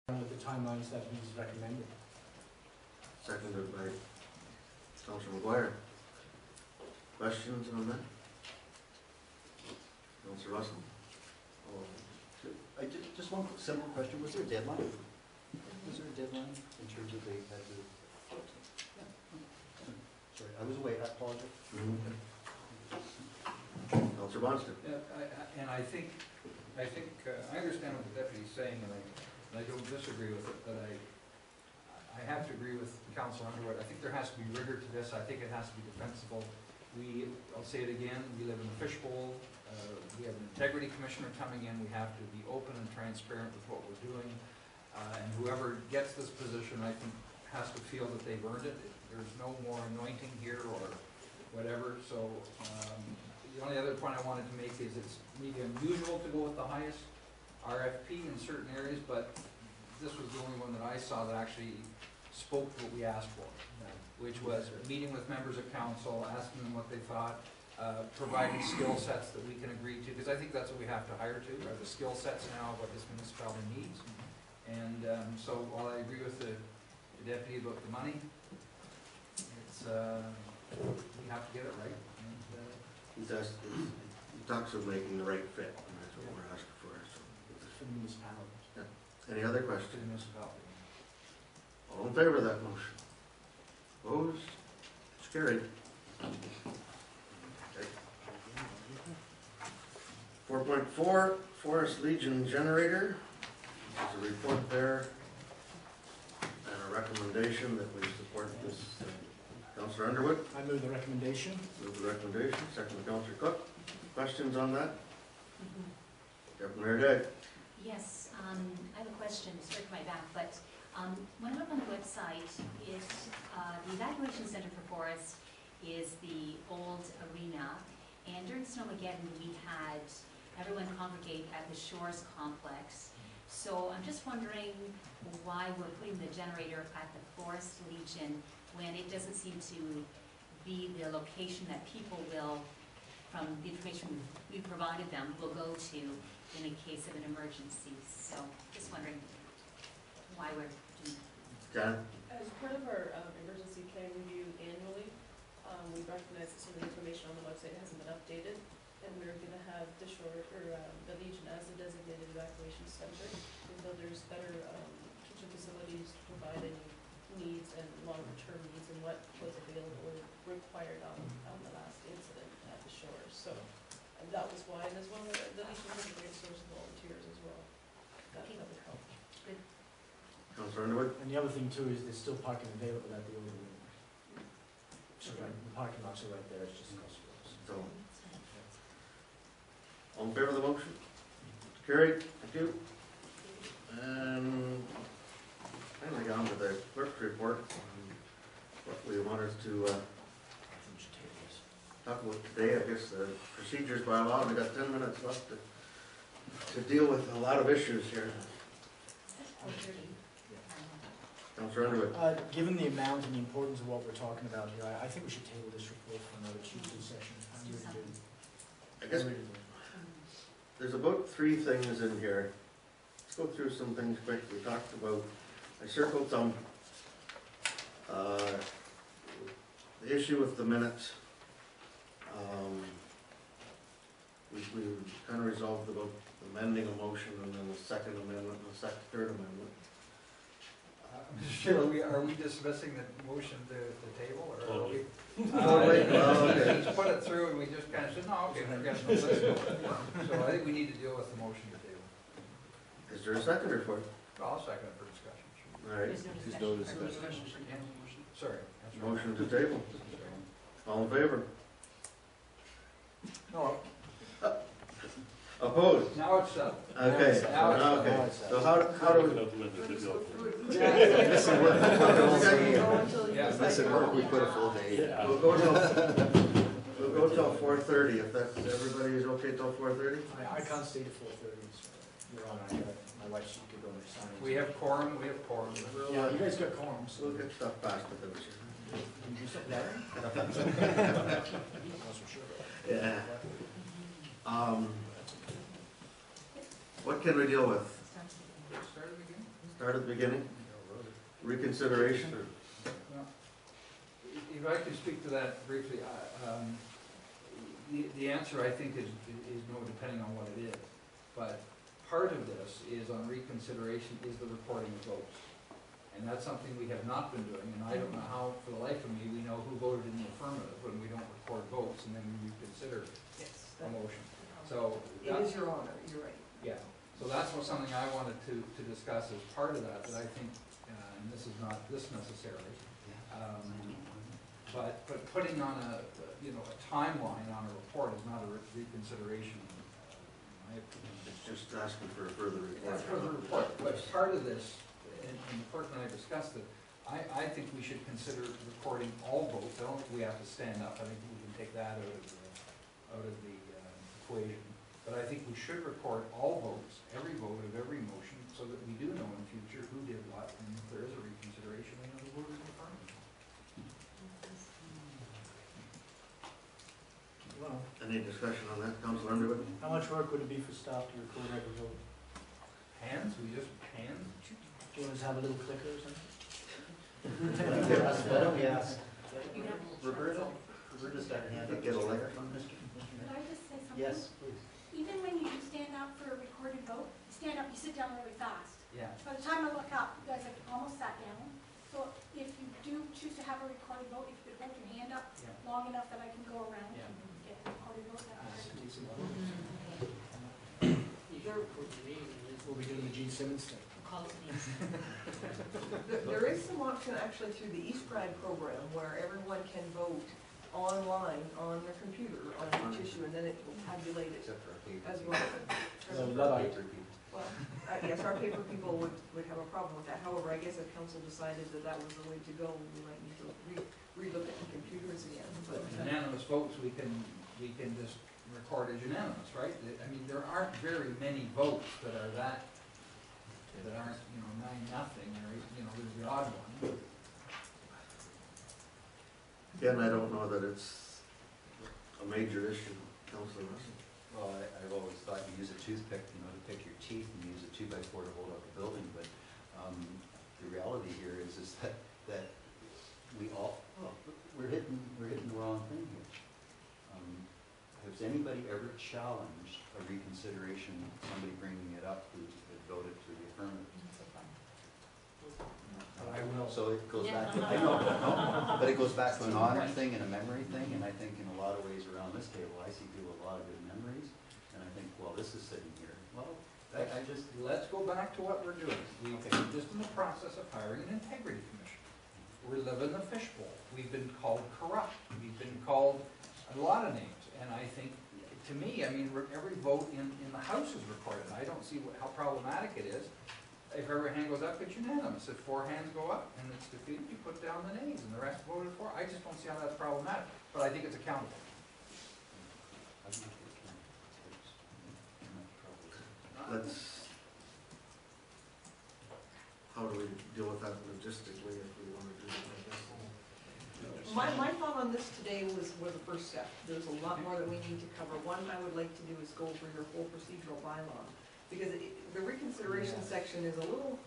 with the timelines that he's recommended. Seconded by Councillor McGuire. Questions on that? Councillor Russell? I just one simple question. Was there a deadline? Was there a deadline in terms of they had to? Sorry, I was away. I apologize. Councillor Bonston? Yeah, I think I understand what the deputy's saying, and I don't disagree with it, but I have to agree with Councillor Underwood. I think there has to be rigor to this. I think it has to be defensible. I'll say it again, we live in a fishbowl. We have an integrity commissioner coming in. We have to be open and transparent with what we're doing. And whoever gets this position, I think, has to feel that they've earned it. There's no more anointing here or whatever. So the only other point I wanted to make is it's maybe unusual to go with the highest RFP in certain areas, but this was the only one that I saw that actually spoke to what we asked for, which was meeting with members of council, asking them what they thought, providing skill sets that we can agree to, because I think that's what we have to hire to, are the skill sets now of what this municipality needs. And so while I agree with the deputy about the money, it's we have to get it right. And, he talks of making the right fit, and that's what we're asking for. So. For the municipalities. Yeah. Any other to the questions? municipality. All in favor of that motion? Opposed? It's carried. Okay. 4.4, Forest Legion Generator. There's a report there and a recommendation that we support this. Councillor Underwood? I move the recommendation. Move the recommendation. Second by Councillor Cook. Questions on that? Deputy Mayor Day. Yes, I have a question, sorry for my back, but when I look on the website, the Evacuation Center for Forest is the old arena, and during Snowmageddon we had everyone congregate at the Shores complex. So I'm just wondering why we're putting the generator at the Forest Legion when it doesn't seem to be the location that people will, from the information we've provided them, will go to in a case of an emergency. So just wondering why we're doing that. Jan? As part of our emergency plan review annually, we recognize that some of the information on the website hasn't been updated, and we're going to have the Legion as a designated evacuation center until there's better kitchen facilities to provide any needs and longer-term needs and what was available or required on the last incident at the shore. So that was why, and as well, the Legion has a great source of volunteers as well. That would help. Good. Councillor Underwood? And the other thing too is there's still parking available at the old arena. So the parking lots are right there, it's just cost for us. So, all in favor of the motion? Carried. Thank you. And finally got on to the clerk's report. What we wanted to talk about today, I guess the procedures by law. We got 10 minutes left to deal with a lot of issues here. Councillor Underwood. Given the amount and the importance of what we're talking about here, I think we should table this report for another Tuesday session. I guess there's about 3 things in here. Let's go through some things quick. We talked about, I circled some, the issue with the minutes. We kind of resolved about amending a motion and then the second amendment and the third amendment. Sure, are we dismissing the motion to the table, or are we? Okay. Put it through and we just kind of said, no, okay, we're getting this. So I think we need to deal with the motion to table. Is there a second report? I'll second it for discussion. All right. There's no discussion. Sorry. Motion to table. All in favor? No, Opposed? now it's settled. Okay. Now Okay. it's So how do we? Unless it work, we put a full day. We'll go till 4:30 if that's everybody is okay till 4:30. I can't stay to 4:30, so you're on. My wife, she could go and sign. We have quorum, Yeah, you guys got quorum, so. We'll get stuff passed with it. Can you do something better? Yeah. What can we deal with? Start it again? Start at the beginning, reconsideration. Well, if I could speak to that briefly, the answer I think is no, depending on what it is. But part of this is on reconsideration is the recording of votes. And that's something we have not been doing, and I don't know how, for the life of me, we know who voted in the affirmative when we don't record votes and then we reconsider Yes, a motion. So it that's, is your honor, you're right. yeah, so that's something I wanted to discuss as part of that I think, and this is not this necessarily, but putting on a timeline on a report is not a reconsideration, in my opinion. It's just asking for a further report. For the report, but part of this, and the clerk and I discussed it, I think we should consider recording all votes. I don't think we have to stand up. I think we can take that out of the equation. But I think we should record all votes, every vote of every motion, so that we do know in future who did what, and if there is a reconsideration, we know who voted in affirmative. Well, Any discussion on that, Councilor Underwood? how much work would it be for staff to record every vote? Hands, we just hands. Do you want us to have a little clicker or something? Why don't we ask You have Roberta? Roberta's got her hand up. Get a letter from Mr. Could I just say something? Yes, please. Even when you stand up for a recorded vote, you stand up, you sit down really fast. Yeah. By the time I look up, you guys have almost sat down. So if you do choose to have a recorded vote, if you could hold your hand up Yeah. long enough that I can go around Yeah. and get a recorded vote, that would be great. We'll be doing the Gene Simmons thing. Call to these. There is some option actually through the eScribe program where everyone can vote online on their computer on each issue, and then it will tabulate it Except for our paper. as well. So Luddite. Well, yes, our paper people would have a problem with that. However, I guess if council decided that that was the way to go, we might need to relook at the computers again, but. Unanimous votes, we can just record as unanimous, right? I mean, there aren't very many votes that are that aren't, 9-0, or, there's the odd one. Again, I don't know that it's a major issue, Councilor Russell. Well, I've always thought you use a toothpick, to pick your teeth, and you use a 2x4 to hold up a building, but the reality here is that we all, we're hitting the wrong thing here. Has anybody ever challenged a reconsideration, somebody bringing it up who had voted for the affirmative? I will. So it goes back to, I know, no, but it goes back to an honor thing and a memory thing, and I think in a lot of ways around this table, I see people with a lot of good memories, and I think, well, this is sitting here. Well, I just, Let's go back to what we're doing. We're just in the process of hiring an integrity commission. We live in the fishbowl. We've been called corrupt. We've been called a lot of names. And I think, to me, every vote in the House is recorded. I don't see how problematic it is. If every hand goes up, it's unanimous. If 4 hands go up and it's defeated, you put down the nays and the rest voted for. I just don't see how that's problematic. But I think it's accountable. Let's, how do we deal with that logistically if we want to do it like this? My thought on this today was the first step. There's a lot more that we need to cover. One I would like to do is go over your whole procedural bylaw, because the reconsideration section is a little,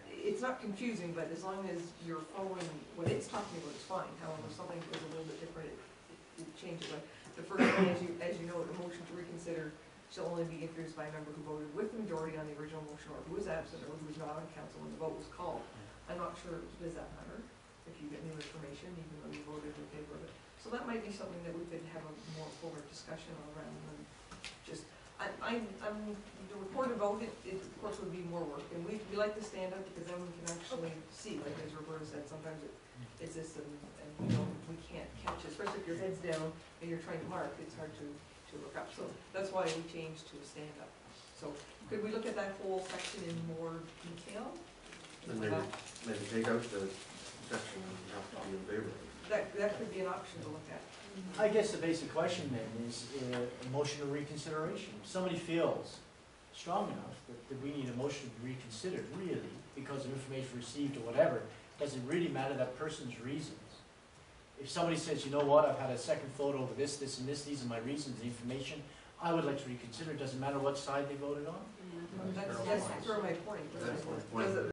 it's not confusing, but as long as you're following what it's talking about, it's fine. However, something goes a little bit different, it changes. Like the first one, as you know, the motion to reconsider shall only be introduced by a member who voted with the majority on the original motion, or who was absent, or who was not on council when the vote was called. I'm not sure, does that matter? If you get new information, even though you voted in favor of it. So that might be something that we could have a more forward discussion on rather than just, the recorded vote, it of course would be more work. And we like to stand up because then we can actually see, like as Roberta said, sometimes it's this and we can't catch it, especially if your head's down and you're trying to mark, it's hard to look up. So that's why we changed to a stand up. So could we look at that whole section in more detail? And maybe take out the section you have to be in favor of. That could be an option to look at. I guess the basic question then is a motion of reconsideration. If somebody feels strong enough that we need a motion to reconsider, really, because of information received or whatever, does it really matter that person's reasons? If somebody says, you know what, I've had a second thought over this, and this, these are my reasons, the information, I would like to reconsider, it doesn't matter what side they voted on. That's sort of my point. That's my point. Does it